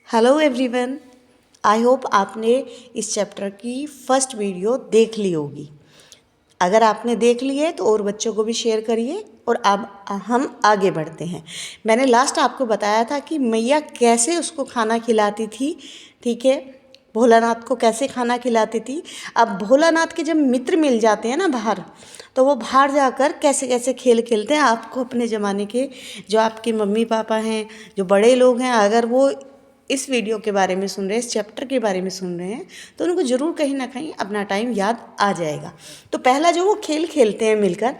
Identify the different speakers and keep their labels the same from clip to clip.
Speaker 1: Hello everyone, I hope आपने इस chapter की फर्स्ट वीडियो देख ली होगी। अगर आपने देख ली है तो और बच्चों को भी शेयर करिए। और अब हम आगे बढ़ते हैं। मैंने लास्ट आपको बताया था कि मैया कैसे उसको खाना खिलाती थी, ठीक है, भोलानाथ को कैसे खाना खिलाती थी। अब भोलानाथ के जब मित्र मिल जाते हैं ना बाहर, तो वो बाहर जाकर कैसे कैसे खेल खेलते हैं। आपको अपने ज़माने के जो आपके मम्मी पापा हैं, जो बड़े लोग हैं, अगर वो इस वीडियो के बारे में सुन रहे हैं, इस चैप्टर के बारे में सुन रहे हैं, तो उनको ज़रूर कहीं ना कहीं अपना टाइम याद आ जाएगा। तो पहला जो वो खेल खेलते हैं मिलकर,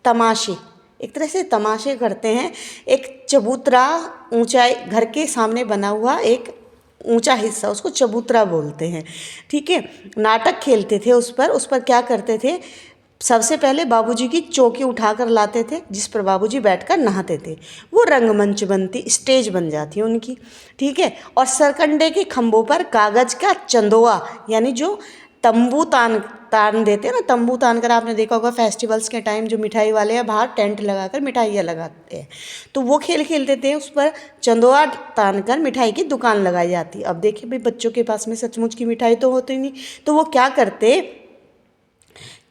Speaker 1: तमाशे, एक तरह से तमाशे करते हैं। एक चबूतरा, ऊंचाई, घर के सामने बना हुआ एक ऊंचा हिस्सा, उसको चबूतरा बोलते हैं, ठीक है। नाटक खेलते थे उस पर क्या करते थे, सबसे पहले बाबूजी की चौकी उठाकर लाते थे जिस पर बाबूजी बैठकर नहाते थे। वो रंगमंच बनती, स्टेज बन जाती है उनकी, ठीक है। और सरकंडे के खंभों पर कागज़ का चंदोआ, यानी जो तंबू तान देते हैं ना, तंबू तान कर आपने देखा होगा फेस्टिवल्स के टाइम जो मिठाई वाले हैं बाहर टेंट लगाकर मिठाइयाँ लगाते हैं, तो वो खेल खेलते थे। उस पर चंदोआ तान कर मिठाई की दुकान लगाई जाती। अब देखिए भाई, बच्चों के पास में सचमुच की मिठाई तो होती नहीं, तो वो क्या करते,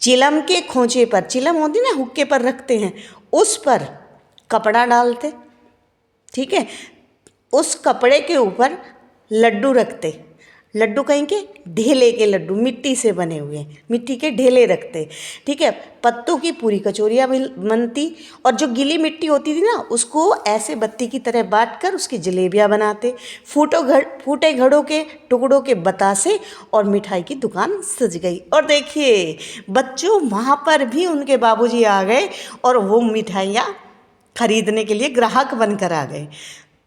Speaker 1: चिलम के खोंचे पर, चिलम होती ना हुक्के पर रखते हैं, उस पर कपड़ा डालते, ठीक है। उस कपड़े के ऊपर लड्डू रखते, लड्डू कहीं के ढेले के लड्डू, मिट्टी से बने हुए मिट्टी के ढेले रखते, ठीक है। पत्तों की पूरी कचौरियाँ बनती, और जो गीली मिट्टी होती थी ना, उसको ऐसे बत्ती की तरह बांट कर उसकी जलेबियाँ बनाते। फूटे घड़ों के टुकड़ों के बतासे, और मिठाई की दुकान सज गई। और देखिए बच्चों, वहाँ पर भी उनके बाबूजी आ गए और वो मिठाइयाँ खरीदने के लिए ग्राहक बनकर आ गए।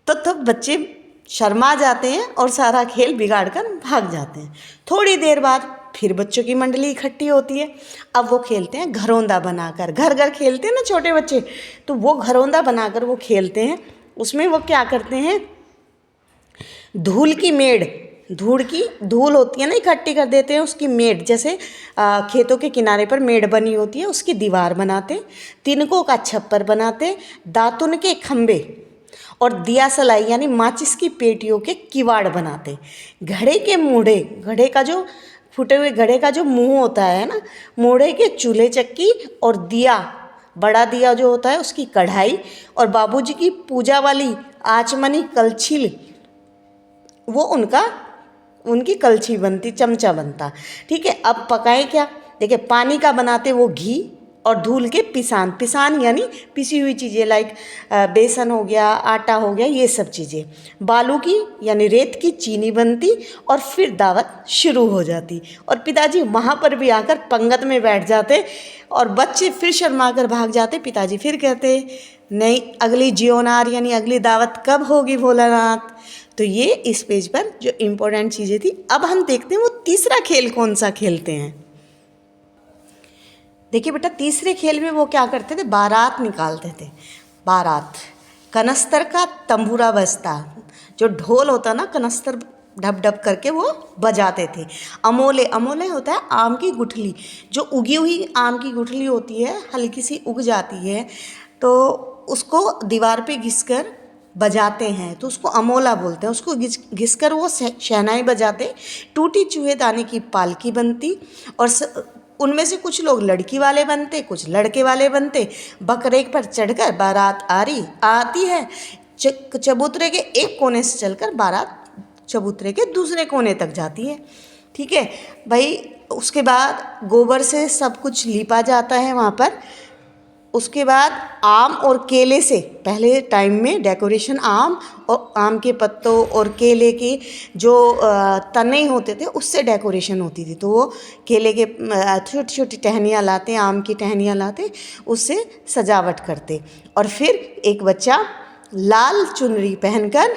Speaker 1: तो तब बच्चे शर्मा जाते हैं और सारा खेल बिगाड़ कर भाग जाते हैं। थोड़ी देर बाद फिर बच्चों की मंडली इकट्ठी होती है। अब वो खेलते हैं घरौंदा बनाकर, घर घर खेलते हैं ना छोटे बच्चे, तो वो घरौंदा बनाकर वो खेलते हैं। उसमें वो क्या करते हैं, धूल की मेड़, धूल होती है ना, इकट्ठी कर देते हैं उसकी मेड़, जैसे खेतों के किनारे पर मेड़ बनी होती है उसकी दीवार बनाते, तिनकों का छप्पर बनाते, दातुन के खंबे और दिया सलाई यानी माचिस की पेटियों के किवाड़ बनाते। घड़े के मूढ़े, घड़े का जो फूटे हुए घड़े का जो मुंह होता है ना, मूढ़े के चूल्हे चक्की और दिया, बड़ा दिया जो होता है उसकी कढ़ाई, और बाबूजी की पूजा वाली आचमनी कलछी, वो उनकी कलछी बनती, चमचा बनता, ठीक है। अब पकाए क्या, देखिए पानी का बनाते वो घी, और धूल के पिसान यानी पिसी हुई चीज़ें, लाइक बेसन हो गया, आटा हो गया, ये सब चीज़ें। बालू की यानी रेत की चीनी बनती, और फिर दावत शुरू हो जाती। और पिताजी वहाँ पर भी आकर पंगत में बैठ जाते, और बच्चे फिर शर्मा कर भाग जाते। पिताजी फिर कहते, नहीं, अगली जियोनार यानी अगली दावत कब होगी भोलानाथ। तो ये इस पेज पर जो इम्पोर्टेंट चीज़ें थी। अब हम देखते हैं वो तीसरा खेल कौन सा खेलते हैं। देखिए बेटा, तीसरे खेल में वो क्या करते थे, बारात निकालते थे। बारात, कनस्तर का तंबूरा बजता, जो ढोल होता ना, कनस्तर ढप ढप करके वो बजाते थे। अमोले, अमोले होता है आम की गुठली, जो उगी हुई आम की गुठली होती है, हल्की सी उग जाती है, तो उसको दीवार पे घिसकर बजाते हैं, तो उसको अमोला बोलते हैं। उसको घिसकर वो शहनाई बजाते। टूटी चूहेदानी की पालकी बनती, और उनमें से कुछ लोग लड़की वाले बनते, कुछ लड़के वाले बनते। बकरे पर चढ़कर बारात आती है। चबूतरे के एक कोने से चलकर बारात चबूतरे के दूसरे कोने तक जाती है, ठीक है भाई। उसके बाद गोबर से सब कुछ लीपा जाता है वहाँ पर। उसके बाद आम और केले से, पहले टाइम में डेकोरेशन आम और आम के पत्तों और केले के जो तने होते थे उससे डेकोरेशन होती थी। तो वो केले के छोटी छोटी टहनियाँ लाते, आम की टहनियाँ लाते, उससे सजावट करते। और फिर एक बच्चा लाल चुनरी पहनकर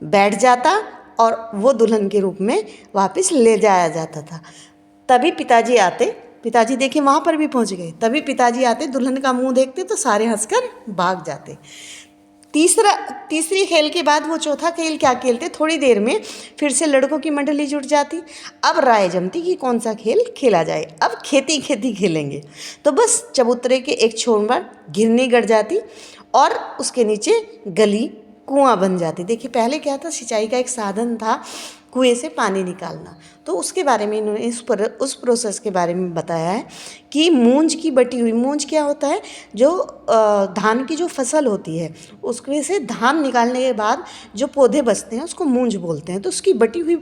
Speaker 1: बैठ जाता, और वो दुल्हन के रूप में वापस ले जाया जाता था। तभी पिताजी आते, पिताजी देखे वहाँ पर भी पहुँच गए, तभी पिताजी आते, दुल्हन का मुंह देखते तो सारे हंसकर भाग जाते। तीसरी खेल के बाद वो चौथा खेल क्या खेलते, थोड़ी देर में फिर से लड़कों की मंडली जुट जाती। अब राय जमती कि कौन सा खेल खेला जाए। अब खेती खेती खेलेंगे। तो बस चबूतरे के एक छोर पर घिरनी गड़ जाती, और उसके नीचे गली कुआं बन जाती। देखिए पहले क्या था, सिंचाई का एक साधन था कुएं से पानी निकालना। तो उसके बारे में इन्होंने उस प्रोसेस के बारे में बताया है कि मूंज की बटी हुई, मूंज क्या होता है, जो धान की जो फसल होती है उसमें से धान निकालने के बाद जो पौधे बचते हैं उसको मूंज बोलते हैं। तो उसकी बटी हुई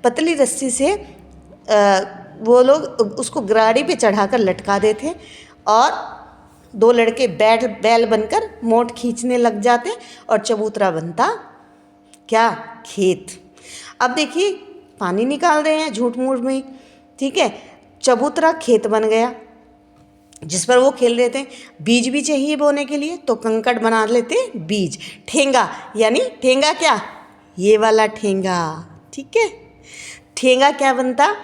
Speaker 1: पतली रस्सी से वो लोग उसको गाड़ी पे चढ़ाकर लटका देते और दो लड़के बैल बनकर मोट खींचने लग जाते और चबूतरा बनता क्या, खेत। अब देखिए पानी निकाल रहे हैं झूठ मूठ में, ठीक है, चबूतरा खेत बन गया जिस पर वो खेल रहे थे। बीज भी चाहिए बोने के लिए तो कंकड़ बना लेते बीज। ठेंगा, यानी ठेंगा क्या, ये वाला ठेंगा, ठीक है। ठेंगा क्या बनता,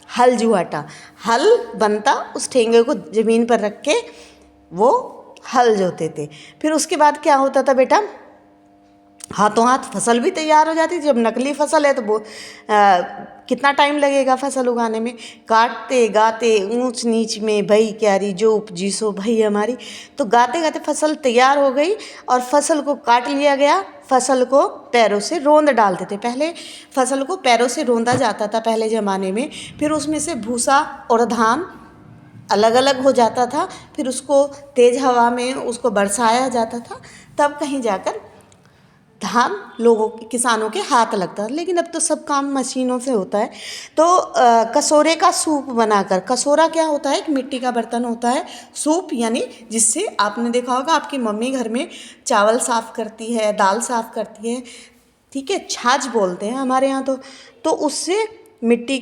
Speaker 1: हल जुआटा, हल बनता, उस ठेंगे को ज़मीन पर रख के वो हल जोते थे। फिर उसके बाद क्या होता था बेटा, हाथों हाथ फसल भी तैयार हो जाती थी। जब नकली फसल है तो वो कितना टाइम लगेगा फसल उगाने में, काटते गाते ऊंच नीच में भई क्यारी जो उपजी सो भई हमारी। तो गाते गाते फसल तैयार हो गई और फसल को काट लिया गया। फसल को पैरों से रोंद डालते थे, पहले फसल को पैरों से रोंदा जाता था पहले ज़माने में। फिर उसमें से भूसा और धान अलग अलग हो जाता था, फिर उसको तेज़ हवा में उसको बरसाया जाता था, तब कहीं जाकर धान लोगों के, किसानों के हाथ लगता है। लेकिन अब तो सब काम मशीनों से होता है। तो कसोरे का सूप बनाकर, कसोरा क्या होता है, एक मिट्टी का बर्तन होता है। सूप यानी जिससे आपने देखा होगा आपकी मम्मी घर में चावल साफ़ करती है, दाल साफ़ करती है, ठीक है, छाछ बोलते हैं हमारे यहाँ तो उससे मिट्टी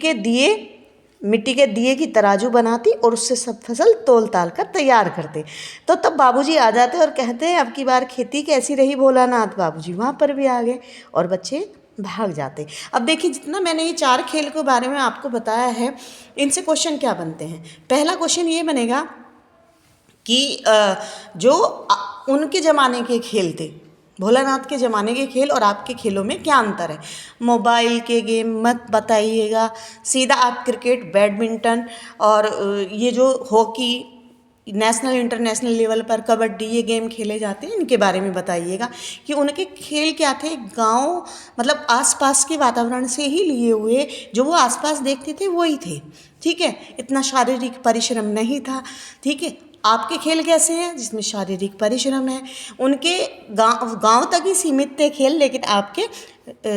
Speaker 1: के दिए की तराजू बनाती और उससे सब फसल तोल ताल कर तैयार करते। तो तब बाबूजी आ जाते और कहते हैं अब की बार खेती कैसी रही भोलानाथ। बाबूजी वहाँ पर भी आ गए और बच्चे भाग जाते। अब देखिए जितना मैंने ये 4 खेल के बारे में आपको बताया है, इनसे क्वेश्चन क्या बनते हैं। पहला क्वेश्चन ये बनेगा कि जो उनके ज़माने के खेल थे, भोलानाथ के ज़माने के खेल और आपके खेलों में क्या अंतर है। मोबाइल के गेम मत बताइएगा, सीधा आप क्रिकेट, बैडमिंटन और ये जो हॉकी, नेशनल इंटरनेशनल लेवल पर कबड्डी, ये गेम खेले जाते हैं, इनके बारे में बताइएगा कि उनके खेल क्या थे। गांव मतलब आसपास के वातावरण से ही लिए हुए, जो वो आसपास देखते थे वही थे, ठीक है। इतना शारीरिक परिश्रम नहीं था, ठीक है। आपके खेल कैसे हैं जिसमें शारीरिक परिश्रम है। उनके गांव तक ही सीमित थे खेल, लेकिन आपके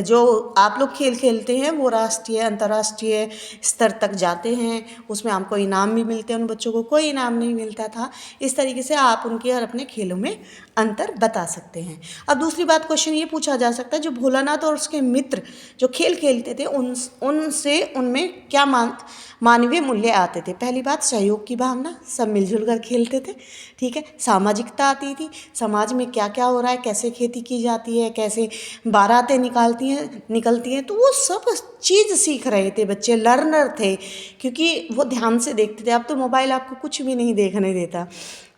Speaker 1: जो आप लोग खेल खेलते हैं वो राष्ट्रीय अंतर्राष्ट्रीय स्तर तक जाते हैं। उसमें आपको इनाम भी मिलते हैं, उन बच्चों को कोई इनाम नहीं मिलता था। इस तरीके से आप उनके और अपने खेलों में अंतर बता सकते हैं। अब दूसरी बात, क्वेश्चन ये पूछा जा सकता है जो भोलानाथ और उसके मित्र जो खेल खेलते थे उनसे उनमें क्या मानवीय मूल्य आते थे। पहली बात, सहयोग की भावना, सब मिलजुल कर खेलते थे, ठीक है। सामाजिकता आती थी, समाज में क्या क्या हो रहा है, कैसे खेती की जाती है, कैसे बारातें निकलती हैं, तो वो सब चीज़ सीख रहे थे बच्चे, लर्नर थे, क्योंकि वो ध्यान से देखते थे। अब तो मोबाइल आपको कुछ भी नहीं देखने देता,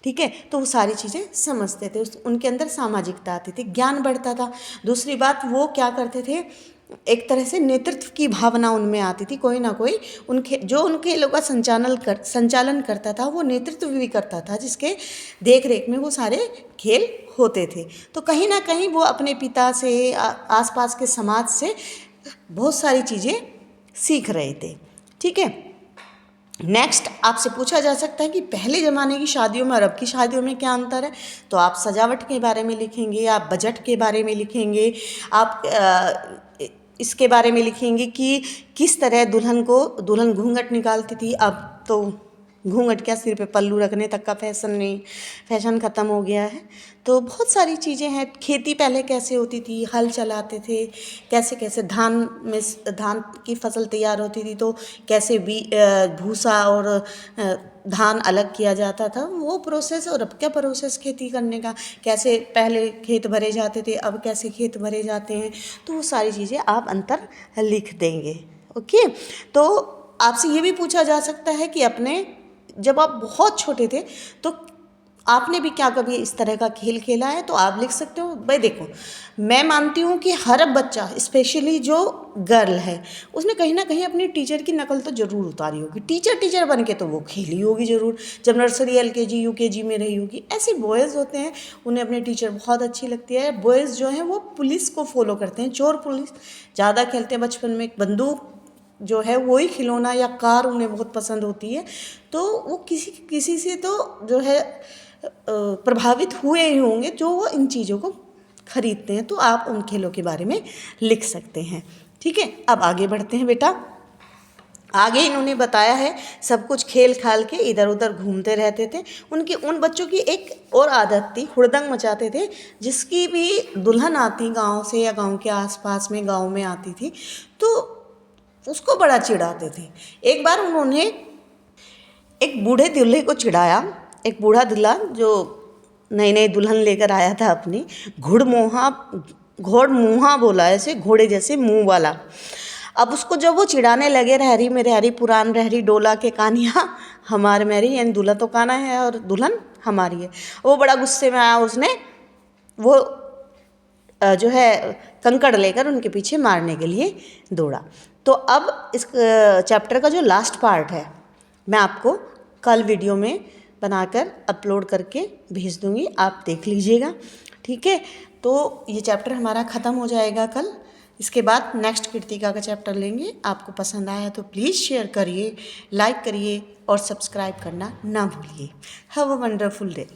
Speaker 1: ठीक है। तो वो सारी चीज़ें समझते थे, उनके अंदर सामाजिकता आती थी, ज्ञान बढ़ता था। दूसरी बात, वो क्या करते थे, एक तरह से नेतृत्व की भावना उनमें आती थी। कोई ना कोई उनके लोगों का संचालन करता था, वो नेतृत्व भी करता था, जिसके देख रेख में वो सारे खेल होते थे। तो कहीं ना कहीं वो अपने पिता से, आसपास के समाज से बहुत सारी चीज़ें सीख रहे थे, ठीक है। नेक्स्ट आपसे पूछा जा सकता है कि पहले ज़माने की शादियों में और अब की शादियों में क्या अंतर है। तो आप सजावट के बारे में लिखेंगे, आप बजट के बारे में लिखेंगे, आप इसके बारे में लिखेंगे कि किस तरह दुल्हन घूंघट निकालती थी। अब तो घूंघट क्या, सिर पे पल्लू रखने तक का फैशन ख़त्म हो गया है। तो बहुत सारी चीज़ें हैं। खेती पहले कैसे होती थी, हल चलाते थे, कैसे कैसे धान की फसल तैयार होती थी तो कैसे भूसा और धान अलग किया जाता था, वो प्रोसेस और अब क्या प्रोसेस खेती करने का, कैसे पहले खेत भरे जाते थे, अब कैसे खेत भरे जाते हैं। तो वो सारी चीज़ें आप अंतर लिख देंगे, ओके। तो आपसे ये भी पूछा जा सकता है कि जब आप बहुत छोटे थे तो आपने भी क्या कभी इस तरह का खेल खेला है तो आप लिख सकते हो। भाई देखो, मैं मानती हूँ कि हर बच्चा, स्पेशली जो गर्ल है, उसने कहीं ना कहीं अपनी टीचर की नकल तो ज़रूर उतारी होगी। टीचर बन के तो वो खेली होगी ज़रूर, जब नर्सरी LKG UKG में रही होगी। ऐसे बॉयज़ होते हैं, उन्हें अपनी टीचर बहुत अच्छी लगती है। बॉयज़ जो हैं वो पुलिस को फॉलो करते हैं, चोर पुलिस ज़्यादा खेलते हैं। बचपन में एक बंदूक जो है वही खिलौना या कार उन्हें बहुत पसंद होती है, तो वो किसी से तो जो है प्रभावित हुए ही होंगे जो वो इन चीज़ों को खरीदते हैं। तो आप उन खेलों के बारे में लिख सकते हैं। ठीक है, अब आगे बढ़ते हैं बेटा। आगे इन्होंने बताया है सब कुछ खेल खाल के इधर उधर घूमते रहते थे। उन बच्चों की एक और आदत थी, हुड़दंग मचाते थे। जिसकी भी दुल्हन आती गांव से या गांव के आसपास में गांव में आती थी तो उसको बड़ा चिढ़ाते थे। एक बार उन्होंने एक बूढ़े दूल्हे को चिढ़ाया। एक बूढ़ा दूल्हा जो नई नई दुल्हन लेकर आया था अपनी, घोड़ मुँहा बोला, ऐसे घोड़े जैसे मुंह वाला। अब उसको जब वो चिढ़ाने लगे, रहरी में रहरी पुरान रहरी डोला के कानिया हमार मेरी, यानी दूल्हा तो काना है और दुल्हन हमारी है। वो बड़ा गुस्से में आया, उसने वो जो है कंकड़ लेकर उनके पीछे मारने के लिए दौड़ा। तो अब इस चैप्टर का जो लास्ट पार्ट है मैं आपको कल वीडियो में बनाकर अपलोड करके भेज दूँगी, आप देख लीजिएगा। ठीक है, तो ये चैप्टर हमारा ख़त्म हो जाएगा कल। इसके बाद नेक्स्ट कृतिका का चैप्टर लेंगे। आपको पसंद आया तो प्लीज़ शेयर करिए, लाइक करिए और सब्सक्राइब करना ना भूलिए। Have a wonderful day.